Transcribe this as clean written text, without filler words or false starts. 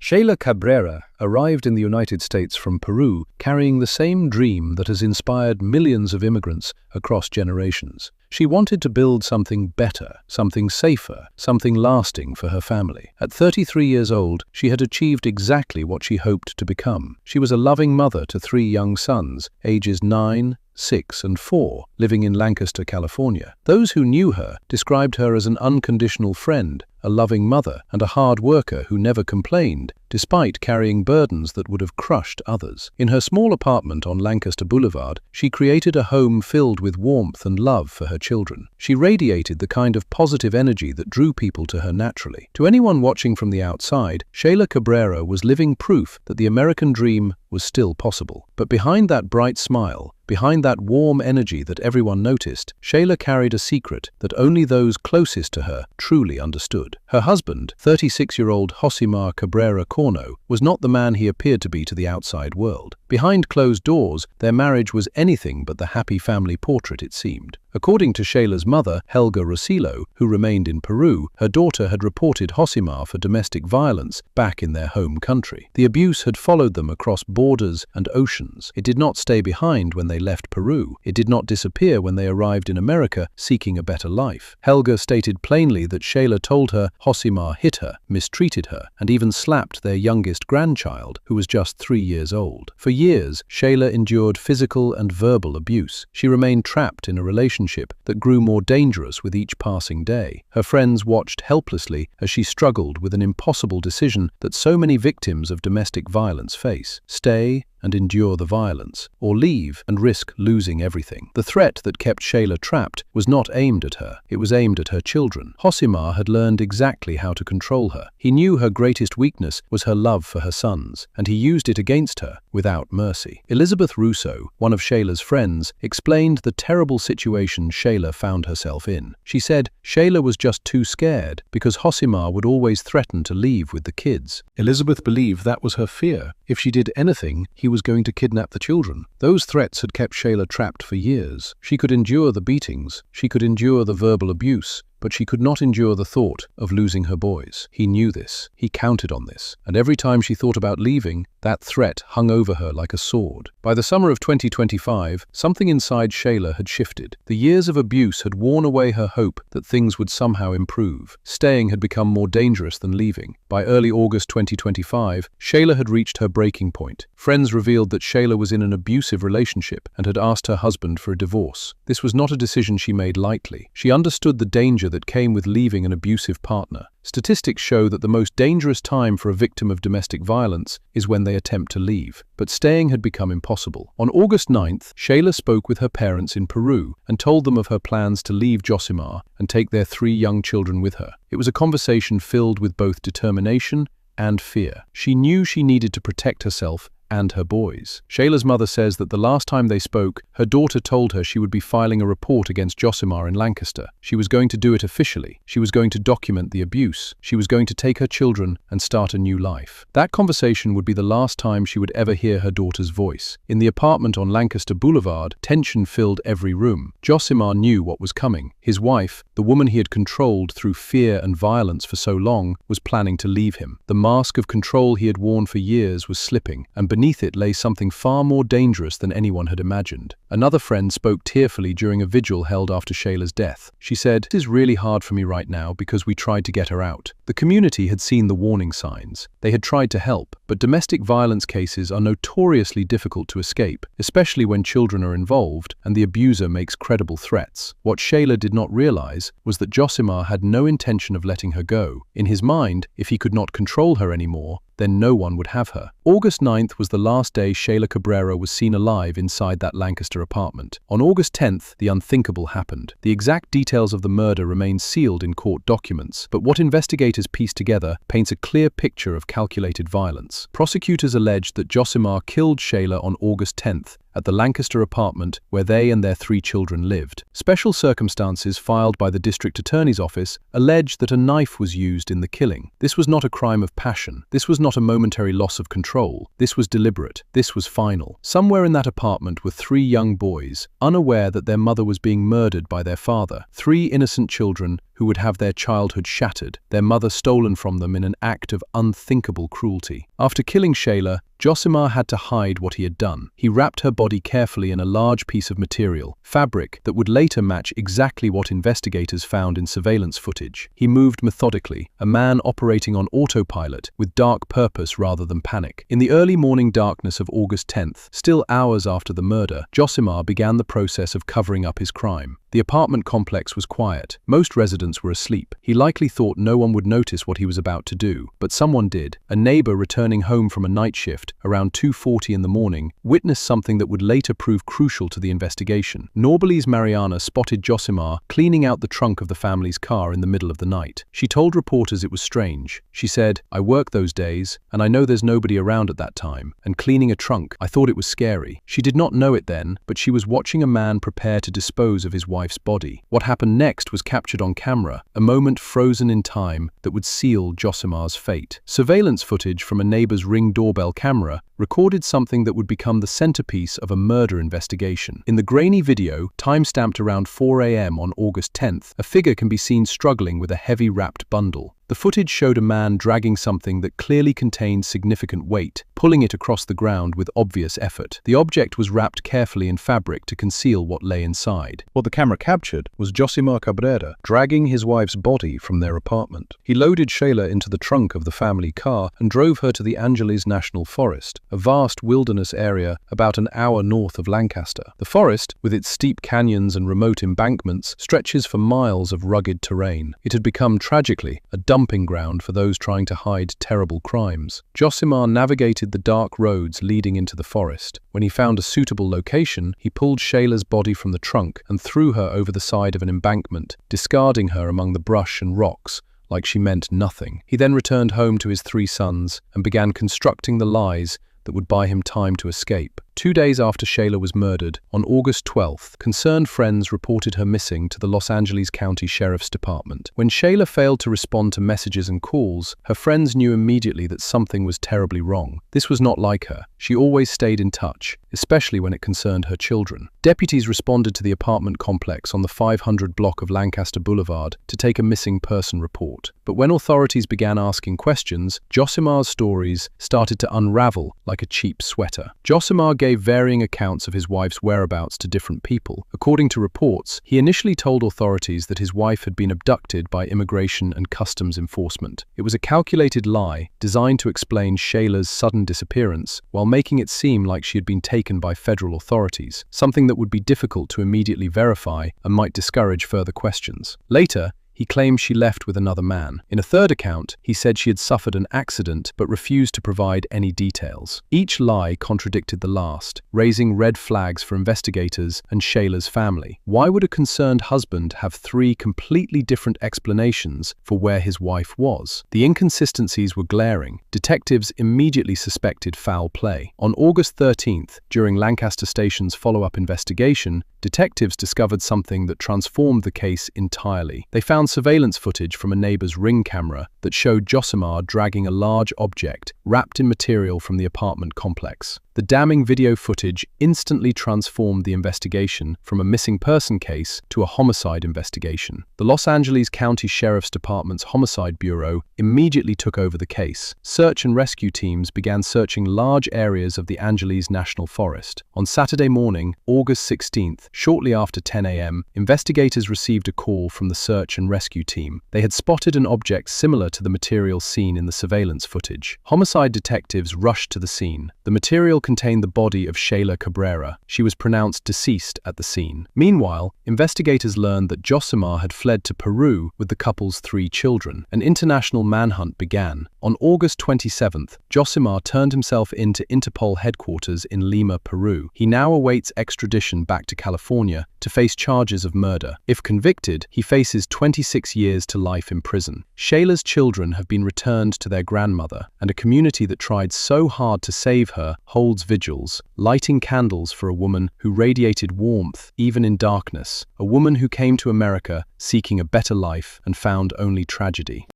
Shayla Cabrera arrived in the United States from Peru carrying the same dream that has inspired millions of immigrants across generations. She wanted to build something better, something safer, something lasting for her family. At 33 years old, she had achieved exactly what she hoped to become. She was a loving mother to 3 young sons, ages 9, 6, and 4, living in Lancaster, California. Those who knew her described her as an unconditional friend, a loving mother, and a hard worker who never complained, despite carrying burdens that would have crushed others. In her small apartment on Lancaster Boulevard, she created a home filled with warmth and love for her children. She radiated the kind of positive energy that drew people to her naturally. To anyone watching from the outside, Shayla Cabrera was living proof that the American dream was still possible. But behind that bright smile, behind that warm energy that everyone noticed, Shayla carried a secret that only those closest to her truly understood. Her husband, 36-year-old Josimar Cabrera Corno, was not the man he appeared to be to the outside world. Behind closed doors, their marriage was anything but the happy family portrait it seemed. According to Shayla's mother, Helga Rosillo, who remained in Peru, her daughter had reported Josimar for domestic violence back in their home country. The abuse had followed them across borders and oceans. It did not stay behind when they left Peru. It did not disappear when they arrived in America seeking a better life. Helga stated plainly that Shayla told her Josimar hit her, mistreated her, and even slapped their youngest grandchild, who was just 3 years old. For years, Shayla endured physical and verbal abuse. She remained trapped in a relationship that grew more dangerous with each passing day. Her friends watched helplessly as she struggled with an impossible decision that so many victims of domestic violence face: stay and endure the violence, or leave and risk losing everything. The threat that kept Shayla trapped was not aimed at her, it was aimed at her children. Josimar had learned exactly how to control her. He knew her greatest weakness was her love for her sons, and he used it against her without mercy. Elizabeth Russo, one of Shayla's friends, explained the terrible situation Shayla found herself in. She said Shayla was just too scared because Josimar would always threaten to leave with the kids. Elizabeth believed that was her fear. If she did anything, he was going to kidnap the children. Those threats had kept Shayla trapped for years. She could endure the beatings, she could endure the verbal abuse, but she could not endure the thought of losing her boys. He knew this, he counted on this, and every time she thought about leaving, that threat hung over her like a sword. By the summer of 2025, something inside Shayla had shifted. The years of abuse had worn away her hope that things would somehow improve. Staying had become more dangerous than leaving. By early August 2025, Shayla had reached her breaking point. Friends revealed that Shayla was in an abusive relationship and had asked her husband for a divorce. This was not a decision she made lightly. She understood the danger that came with leaving an abusive partner. Statistics show that the most dangerous time for a victim of domestic violence is when they attempt to leave. But staying had become impossible. On August 9th, Shayla spoke with her parents in Peru and told them of her plans to leave Josimar and take their 3 young children with her. It was a conversation filled with both determination and fear. She knew she needed to protect herself and her boys. Shayla's mother says that the last time they spoke, her daughter told her she would be filing a report against Josimar in Lancaster. She was going to do it officially. She was going to document the abuse. She was going to take her children and start a new life. That conversation would be the last time she would ever hear her daughter's voice. In the apartment on Lancaster Boulevard, tension filled every room. Josimar knew what was coming. His wife, the woman he had controlled through fear and violence for so long, was planning to leave him. The mask of control he had worn for years was slipping, and beneath it lay something far more dangerous than anyone had imagined. Another friend spoke tearfully during a vigil held after Shayla's death. She said, "It is really hard for me right now because we tried to get her out." The community had seen the warning signs. They had tried to help, but domestic violence cases are notoriously difficult to escape, especially when children are involved and the abuser makes credible threats. What Shayla did not realize was that Josimar had no intention of letting her go. In his mind, if he could not control her anymore, then no one would have her. August 9th was the last day Shayla Cabrera was seen alive inside that Lancaster apartment. On August 10th, the unthinkable happened. The exact details of the murder remain sealed in court documents, but what investigators pieced together paints a clear picture of calculated violence. Prosecutors alleged that Josimar killed Shayla on August 10th at the Lancaster apartment where they and their 3 children lived. Special circumstances filed by the district attorney's office allege that a knife was used in the killing. This was not a crime of passion. This was not a momentary loss of control. This was deliberate. This was final. Somewhere in that apartment were 3 young boys, unaware that their mother was being murdered by their father. 3 innocent children who would have their childhood shattered, their mother stolen from them in an act of unthinkable cruelty. After killing Shayla, Josimar had to hide what he had done. He wrapped her body carefully in a large piece of material, fabric, that would later match exactly what investigators found in surveillance footage. He moved methodically, a man operating on autopilot, with dark purpose rather than panic. In the early morning darkness of August 10th, still hours after the murder, Josimar began the process of covering up his crime. The apartment complex was quiet. Most residents were asleep. He likely thought no one would notice what he was about to do, but someone did. A neighbor returning home from a night shift, around 2:40 in the morning, witnessed something that would later prove crucial to the investigation. Norbalese Mariana spotted Josimar cleaning out the trunk of the family's car in the middle of the night. She told reporters it was strange. She said, "I work those days, and I know there's nobody around at that time, and cleaning a trunk, I thought it was scary." She did not know it then, but she was watching a man prepare to dispose of his wife's body. What happened next was captured on camera, a moment frozen in time that would seal Josimar's fate. Surveillance footage from a neighbor's Ring doorbell camera recorded something that would become the centerpiece of a murder investigation. In the grainy video, time-stamped around 4 a.m. on August 10th, a figure can be seen struggling with a heavy wrapped bundle. The footage showed a man dragging something that clearly contained significant weight, pulling it across the ground with obvious effort. The object was wrapped carefully in fabric to conceal what lay inside. What the camera captured was Josimar Cabrera dragging his wife's body from their apartment. He loaded Shayla into the trunk of the family car and drove her to the Angeles National Forest, a vast wilderness area about an hour north of Lancaster. The forest, with its steep canyons and remote embankments, stretches for miles of rugged terrain. It had become, tragically, a dumping ground for those trying to hide terrible crimes. Josimar navigated the dark roads leading into the forest. When he found a suitable location, he pulled Shayla's body from the trunk and threw her over the side of an embankment, discarding her among the brush and rocks, like she meant nothing. He then returned home to his 3 sons and began constructing the lies that would buy him time to escape. 2 days after Shayla was murdered, on August 12th, concerned friends reported her missing to the Los Angeles County Sheriff's Department. When Shayla failed to respond to messages and calls, her friends knew immediately that something was terribly wrong. This was not like her. She always stayed in touch, especially when it concerned her children. Deputies responded to the apartment complex on the 500 block of Lancaster Boulevard to take a missing person report. But when authorities began asking questions, Josimar's stories started to unravel like a cheap sweater. Josimar gave varying accounts of his wife's whereabouts to different people. According to reports, he initially told authorities that his wife had been abducted by Immigration and Customs Enforcement. It was a calculated lie designed to explain Shayla's sudden disappearance, while making it seem like she had been taken by federal authorities, something that would be difficult to immediately verify and might discourage further questions. Later, he claimed she left with another man. In a third account, he said she had suffered an accident but refused to provide any details. Each lie contradicted the last, raising red flags for investigators and Shayla's family. Why would a concerned husband have 3 completely different explanations for where his wife was? The inconsistencies were glaring. Detectives immediately suspected foul play. On August 13th, during Lancaster Station's follow-up investigation, detectives discovered something that transformed the case entirely. They found surveillance footage from a neighbor's Ring camera that showed Josimar dragging a large object wrapped in material from the apartment complex. The damning video footage instantly transformed the investigation from a missing person case to a homicide investigation. The Los Angeles County Sheriff's Department's Homicide Bureau immediately took over the case. Search and rescue teams began searching large areas of the Angeles National Forest. On Saturday morning, August 16th, shortly after 10 a.m., investigators received a call from the search and rescue team. They had spotted an object similar to the material seen in the surveillance footage. Homicide detectives rushed to the scene. The material contained the body of Shayla Cabrera. She was pronounced deceased at the scene. Meanwhile, investigators learned that Josimar had fled to Peru with the couple's 3 children. An international manhunt began. On August 27th, Josimar turned himself in to Interpol headquarters in Lima, Peru. He now awaits extradition back to California to face charges of murder. If convicted, he faces 26 years to life in prison. Shayla's children have been returned to their grandmother, and a community that tried so hard to save her holds vigils, lighting candles for a woman who radiated warmth even in darkness, a woman who came to America seeking a better life and found only tragedy.